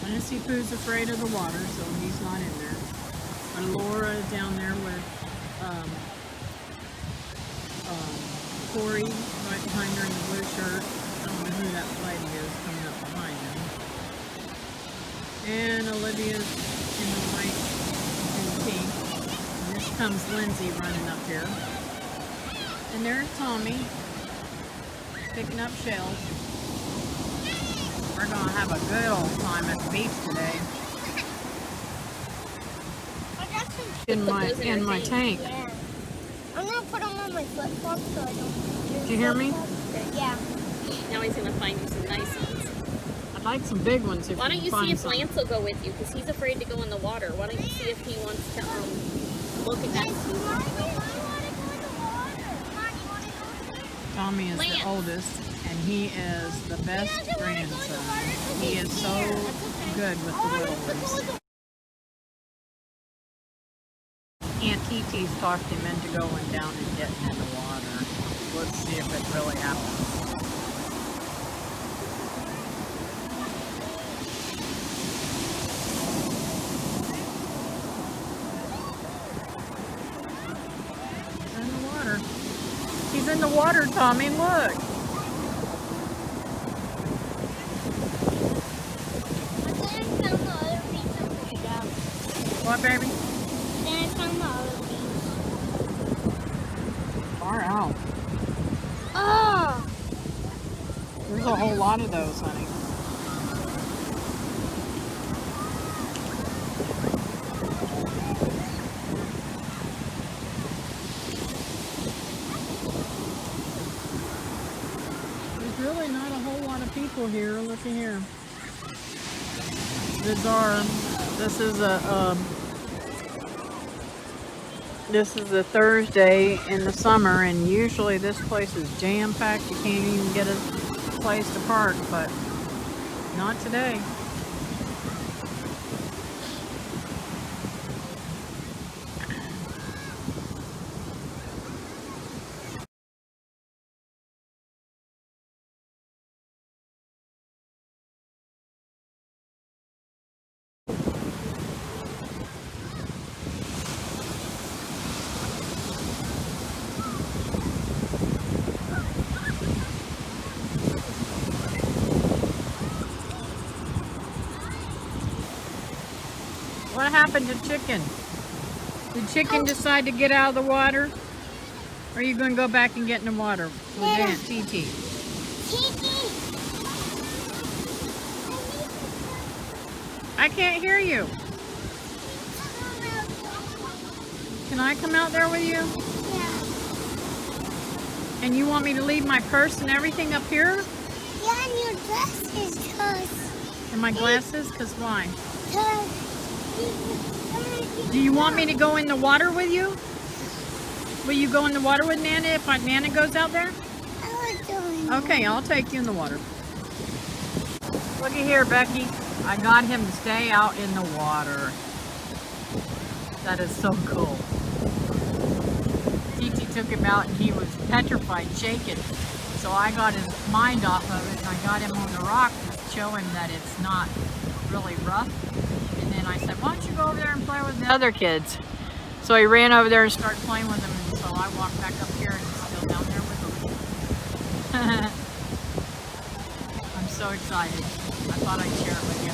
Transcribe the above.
Tennessee Pooh's afraid of the water, so he's not in there. But Laura down there with Corey right behind her in the blue shirt. I don't know who that lady is coming up behind him. And Olivia's in the white and pink. And this comes Lindsay running up here. And there's Tommy picking up shells. We're gonna have a good old time at the beach today. In my tank. Yeah. I'm gonna put them on my flip flops so I don't. Did you hear me? Yeah. Now he's gonna find you some nice ones. I'd like some big ones if Why don't you find see if some. Lance will go with you? Because he's afraid to go in the water. Why don't you see if he wants to look at that? Tommy is Lance. the oldest, and he is the best grandson. He is so good with the little ones. Aunt Titi's talked him into going down and getting in the water. Let's see if it really happens. He's in the water. He's in the water, Tommy, look. What, baby? Then I found the other beach. Far out. Oh! There's a whole lot of those, honey. There's really not a whole lot of people here. Looky here. This is a Thursday in the summer, and usually this place is jam-packed. You can't even get a place to park, but not today. What happened to Chicken? Did Chicken decide to get out of the water? Or are you going to go back and get in the water with Yeah. Aunt Titi? Titi! I can't hear you. Can I come out there with you? Yeah. And you want me to leave my purse and everything up here? Yeah, and your glasses, cause. And my glasses? Because why? Cause. Do you want me to go in the water with you? Will you go in the water with Nana if Nana goes out there? I like doing. Okay, I'll take you in the water. Looky here, Becky. I got him to stay out in the water. That is so cool. Titi took him out and he was petrified, shaking. So I got his mind off of it and I got him on the rock to show him that it's not really rough. And then I said, why don't you go over there and play with the other kids? So he ran over there and started playing with them, and so I walked back up here and he's still down there with them. I'm so excited. I thought I'd share it with you.